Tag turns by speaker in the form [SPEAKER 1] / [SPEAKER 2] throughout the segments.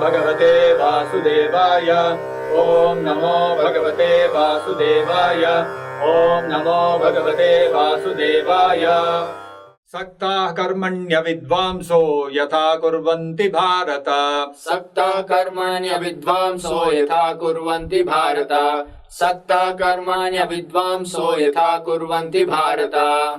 [SPEAKER 1] भगवते वासुदेवाय। ओम नमो भगवते वासुदेवाय। ओम नमो भगवते वासुदेवाय। सक्ताः कर्मण्य विद्वांसो यथा कुर्वन्ति भारत।
[SPEAKER 2] सक्ताः कर्मण्य विद्वांसो यथा कुर्वन्ति भारत। सक्ताः कर्मण्य विद्वांसो यथा कुर्वन्ति भारत।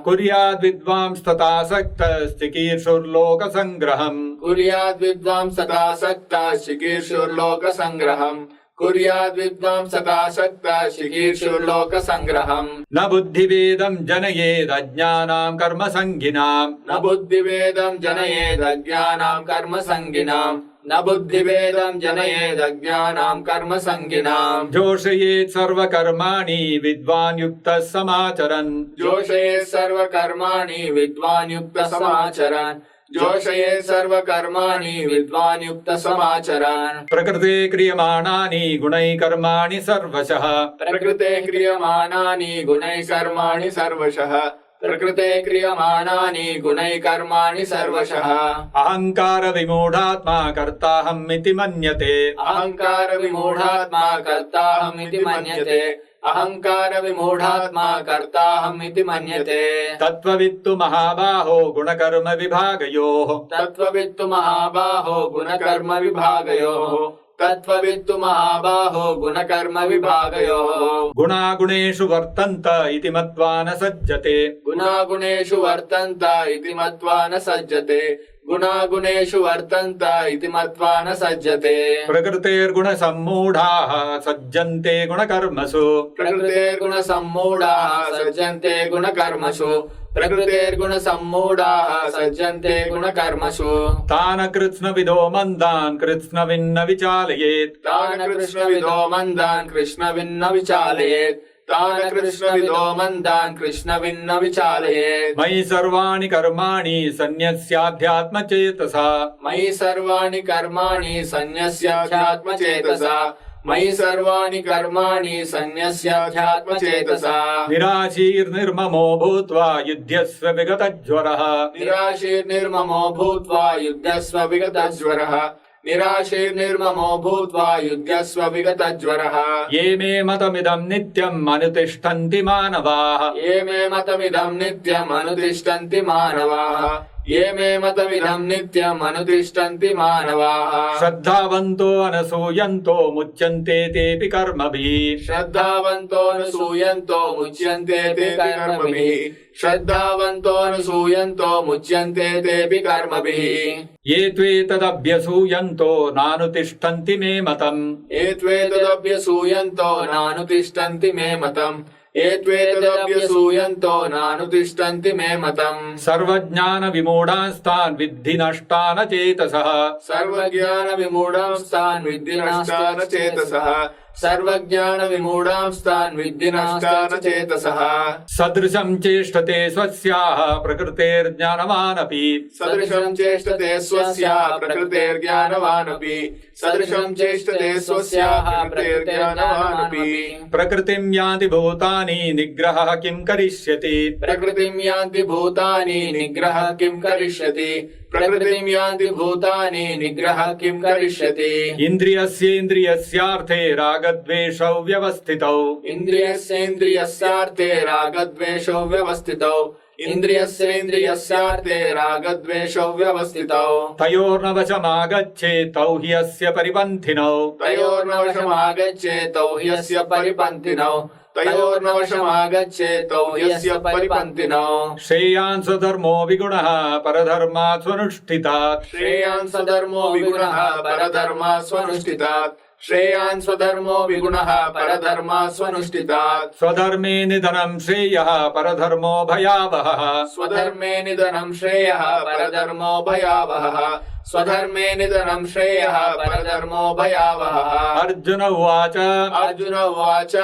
[SPEAKER 1] कुर्याद् विद्वांस्तथा सक्तश्चिकीर्षुर्लोकसङ्ग्रहम्।
[SPEAKER 2] कुर्याद् विद्वांस्तथा सक्तश्चिकीर्षुर्लोकसङ्ग्रहम्। कुर्याद् विद्वांस्तथा सक्तश्चिकीर्षुर्लोकसङ्ग्रहम्।
[SPEAKER 1] न बुद्धिभेदम् जनयेद् अज्ञानाम् कर्मसङ्गिनाम्।
[SPEAKER 2] न बुद्धिभेदम् जनयेद् अज्ञानाम् कर्मसङ्गिनाम्। न बुद्धिभेदम् जनयेद् अज्ञानाम् कर्मसङ्गिनाम्।
[SPEAKER 1] जोषयेत् सर्वकर्माणि विद्वान् युक्तः समाचरन्।
[SPEAKER 2] जोषयेत् सर्वकर्माणि विद्वान् युक्तः समाचरन्। जोषयेत् सर्वकर्माणि विद्वान् युक्तः समाचरन्।
[SPEAKER 1] प्रकृते क्रियमाणानि गुणैः कर्माणि सर्वशः।
[SPEAKER 2] प्रकृते क्रियमाणानि गुणैः कर्माणि सर्वशः। प्रकृते क्रियमाणानि गुणैः कर्माणि सर्वशः।
[SPEAKER 1] अहङ्कार विमूढात्मा कर्ताहमिति मन्यते।
[SPEAKER 2] अहङ्कार विमूढात्मा कर्ताहमिति मन्यते। अहङ्कार विमूढात्मा कर्ताहमिति मन्यते।
[SPEAKER 1] तत्त्ववित्तु महाबाहो गुणकर्म विभागयोः।
[SPEAKER 2] तत्त्ववित्तु महाबाहो गुणकर्म विभागयोः। तत्त्ववित्तु महाबाहो गुणकर्म विभागयोः।
[SPEAKER 1] गुणागुणेषु वर्तन्त इति मत्वा न सज्जते।
[SPEAKER 2] गुणागुणेषु वर्तन्त इति मत्वा न सज्जते। गुणागुणेषु वर्तन्त इति मत्वा न सज्जते।
[SPEAKER 1] प्रकृतेर्गुणसम्मूढाः सज्जन्ते गुणकर्मसु।
[SPEAKER 2] प्रकृतेर्गुणसम्मूढाः सज्जन्ते गुणकर्मसु। प्रकृतेर्गुणसम्मूढाः सज्जन्ते गुणकर्मसु।
[SPEAKER 1] तान् कृत्स्नविदो मन्दान् कृत्स्नविन्न विचालयेत्।
[SPEAKER 2] तान् कृष्णविदो मन्दान् कृष्णविन्न विचालयेत्। तान् कृष्णविदो मन्दान् कृष्णविन्न विचालयेत्।
[SPEAKER 1] मयि सर्वाणि कर्माणि सन्न्यस्याध्यात्मचेतसा।
[SPEAKER 2] मयि सर्वाणि कर्माणि सन्न्यस्याध्यात्मचेतसा। मयि सर्वाणि कर्माणि सन्न्यस्याध्यात्मचेतसा।
[SPEAKER 1] निराशीर्निर्ममो भूत्वा युध्यस्व विगतज्वरः।
[SPEAKER 2] निराशीर्निर्ममो भूत्वा युध्यस्व विगतज्वरः। निराशीर्निर्ममो भूत्वा युध्यस्व विगतज्वरः।
[SPEAKER 1] ये मे मतमिदं नित्यम् अनुतिष्ठन्ति मानवाः।
[SPEAKER 2] ये मे मतमिदं नित्यम् अनुतिष्ठन्ति मानवाः। ये मे मतमिदं नित्यम् अनुतिष्ठन्ति मानवाः।
[SPEAKER 1] श्रद्धावन्तो अनसूयन्तो मुच्यन्ते तेऽपि कर्मभिः।
[SPEAKER 2] श्रद्धावन्तो अनुसूयन्तो मुच्यन्ते ते कर्मभिः। श्रद्धावन्तो अनुसूयन्तो मुच्यन्ते तेऽपि कर्मभिः।
[SPEAKER 1] ये त्वेतदभ्यसूयन्तो नानुतिष्ठन्ति मे मतम्।
[SPEAKER 2] ये त्वेतदभ्यसूयन्तो नानुतिष्ठन्ति मे मतम्। ये त्वेतदभ्यसूयन्तो नानुतिष्ठन्ति मे मतम्।
[SPEAKER 1] सर्वज्ञानविमूढांस्तान् विद्धि नष्टान चेतसः।
[SPEAKER 2] सर्वज्ञानविमूढांस्तान् विद्धि नष्टान चेतसः। सर्वज्ञानविमूढांस्तान् विद्धि नष्टान चेतसः।
[SPEAKER 1] सदृशं चेष्टते स्वस्याः प्रकृतेर्ज्ञानवानपि।
[SPEAKER 2] सदृशं चेष्टते स्वस्याः प्रकृतेर्ज्ञानवानपि। सदृशं चेष्टते स्वस्याः प्रकृतेर्ज्ञानवानपि।
[SPEAKER 1] प्रकृतिं यान्ति भूतानि निग्रहः किं करिष्यति।
[SPEAKER 2] प्रकृतिं यान्ति भूतानि निग्रहः किं करिष्यति। प्रकृतिं यान्ति भूतानि निग्रहः किं करिष्यति।
[SPEAKER 1] इन्द्रियस्येन्द्रियस्यार्थे रागद्वेषौ व्यवस्थितौ।
[SPEAKER 2] इन्द्रियस्येन्द्रियस्यार्थे रागद्वेषौ व्यवस्थितौ। इन्द्रियस्येन्द्रियस्यार्थे रागद्वेषौ व्यवस्थितौ।
[SPEAKER 1] तयोर्नवशमागच्छेत् तौ हि अस्य परिपन्थिनौ।
[SPEAKER 2] तयोर्नवशमागच्छेत् तौ हि अस्य परिपन्थिनौ। तयोर्नवशमागच्छेत् तौ हि अस्य परिपन्थिनौ।
[SPEAKER 1] श्रेयान् स्वधर्मो विगुणः परधर्मात् स्वनुष्ठितात्।
[SPEAKER 2] श्रेयान् स्वधर्मो विगुणः परधर्मात् स्वनुष्ठितात्। श्रेयान् स्वधर्मो विगुणः परधर्मात् स्वनुष्ठितात्।
[SPEAKER 1] स्वधर्मे निधनं श्रेयः परधर्मो भयावहः।
[SPEAKER 2] स्वधर्मे निधनं श्रेयः परधर्मो भयावहः। स्वधर्मे निधनं श्रेयः परधर्मो भयावहः।
[SPEAKER 1] अर्जुन उवाच।
[SPEAKER 2] अर्जुन उवाच।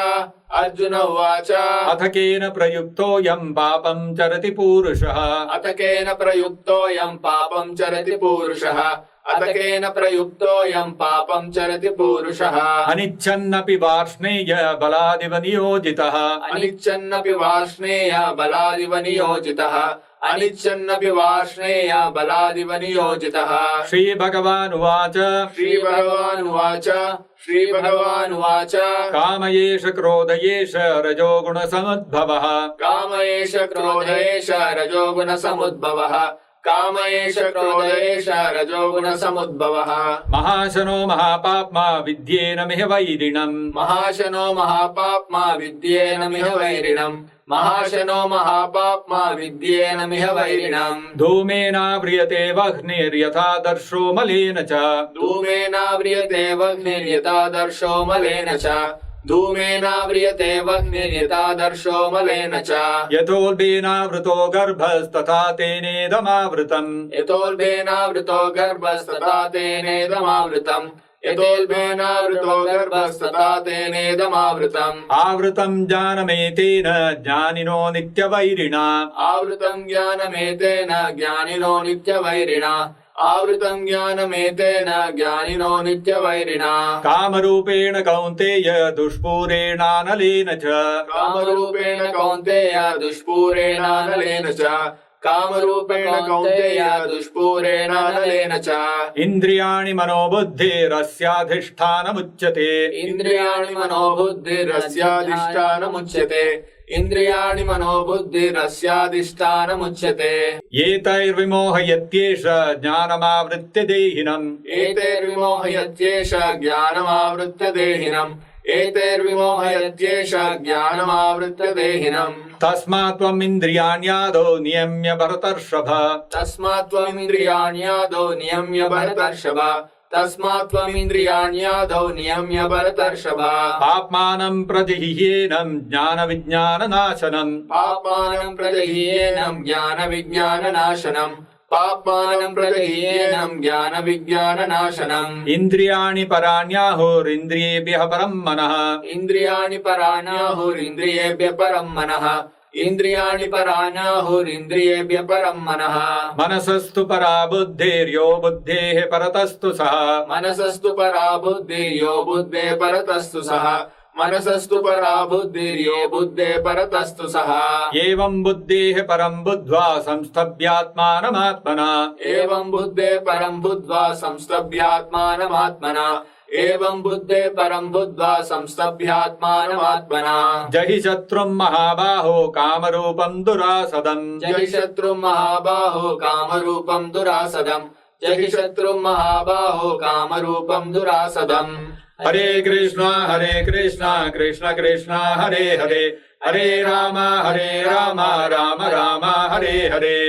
[SPEAKER 2] अर्जुन उवाच।
[SPEAKER 1] अथ केन प्रयुक्तोऽयं पापं चरति पूरुषः।
[SPEAKER 2] अथ केन प्रयुक्तोऽयं पापं चरति पूरुषः। अथ केन प्रयुक्तोऽयं पापं चरति पुरुषः।
[SPEAKER 1] अनिच्छन्नपि वार्ष्णेय बलादिव नियोजितः।
[SPEAKER 2] अनिच्छन्नपि वार्ष्णेय बलादिव नियोजितः। अनिच्छन्नपि वार्ष्णेय बलादिव नियोजितः।
[SPEAKER 1] श्रीभगवानुवाच
[SPEAKER 2] श्रीभगवानुवाच श्रीभगवानुवाच
[SPEAKER 1] काम एष क्रोध एष रजोगुणसमुद्भवः
[SPEAKER 2] काम एष क्रोध एष रजोगुणसमुद्भवः काम एष क्रोध एष रजोगुणसमुद्भवः।
[SPEAKER 1] महाशनो महापाप्मा विद्येनमिह वैरिणम्
[SPEAKER 2] महाशनो महापाप्मा विद्येनमिह वैरिणम् महाशनो महापाप्मा विद्येनमिह वैरिणम्।
[SPEAKER 1] धूमेनाव्रियते वह्निर्यथा दर्शो मलेन च
[SPEAKER 2] धूमेनाव्रियते वह्निर्यथा दर्शो मलेन च धूमेनाव्रियते वह्निर्यथा दर्शो मलेन च।
[SPEAKER 1] यतोल्बेनावृतो गर्भस्तथा तेनेदमावृतम्
[SPEAKER 2] यतोल्बेनावृतो गर्भस्तथा तेनेदमावृतम् यतोल्बेनावृतो गर्भस्तथा तेनेदमावृतम्।
[SPEAKER 1] आवृतम् ज्ञानमेतेन ज्ञानिनो नित्यवैरिणा
[SPEAKER 2] आवृतम् ज्ञानमेतेन ज्ञानिनो नित्यवैरिणा आवृतम् ज्ञानमेतेन ज्ञानिनो नित्यवैरिणा।
[SPEAKER 1] कामरूपेण कौन्तेय दुष्पूरेणानलेन च
[SPEAKER 2] कामरूपेण कौन्तेय दुष्पूरेणानलेन च कामरूपेण कौन्तेय दुष्पूरेणानलेन च।
[SPEAKER 1] इन्द्रियाणि मनोबुद्धिरस्याधिष्ठानमुच्यते
[SPEAKER 2] इन्द्रियाणि मनोबुद्धिरस्याधिष्ठानमुच्यते इन्द्रियाणि मनोबुद्धिरस्याधिष्ठानमुच्यते।
[SPEAKER 1] एतैर्विमोहयत्येष ज्ञानमावृत्य देहिनम्
[SPEAKER 2] एतैर्विमोहयत्येष ज्ञानमावृत्य देहिनम् एतैर्विमोहयत्येष ज्ञानमावृत्य देहिनम्।
[SPEAKER 1] तस्मात् त्वम् इन्द्रियाण्यादौ नियम्य भरतर्षभ
[SPEAKER 2] तस्मात् त्वमिन्द्रियाण्यादौ नियम्य भरतर्षभ तस्मात् त्वमिन्द्रियाण्यादौ नियम्य भरतर्षभ।
[SPEAKER 1] पाप्मानं प्रजह्येनं ज्ञानविज्ञाननाशनम्
[SPEAKER 2] पापानं प्रजह्येनं ज्ञानविज्ञाननाशनम् पापानं प्रजह्येनं ज्ञानविज्ञाननाशनम्।
[SPEAKER 1] इन्द्रियाणि पराण्याहुरिन्द्रियेभ्यः परम् मनः
[SPEAKER 2] इन्द्रियाणि पराण्याहुरिन्द्रियेभ्यः परम् मनः इन्द्रियाणि पराण्याहुरिन्द्रियेभ्यः परम् मनः।
[SPEAKER 1] मनसस्तु परा बुद्धिर्यो बुद्धेः परतस्तु सः
[SPEAKER 2] मनसस्तु परा बुद्धिर्यो बुद्धेः परतस्तु सः मनसस्तु परा बुद्धिर्यो बुद्धेः परतस्तु सः।
[SPEAKER 1] एवं बुद्धेः परं बुद्ध्वा संस्तभ्यात्मानमात्मना
[SPEAKER 2] एवं बुद्धेः परं बुद्ध्वा संस्तभ्यात्मानमात्मना एवं बुद्धेः परं बुद्ध्वा संस्तभ्यात्मानमात्मना।
[SPEAKER 1] जहि शत्रुं महाबाहो कामरूपं दुरासदम्
[SPEAKER 2] जहि शत्रुं महाबाहो कामरूपं दुरासदम् जहि शत्रुं महाबाहो कामरूपं दुरासदम्।
[SPEAKER 1] हरे कृष्णा कृष्ण कृष्ण हरे हरे हरे राम राम राम हरे हरे।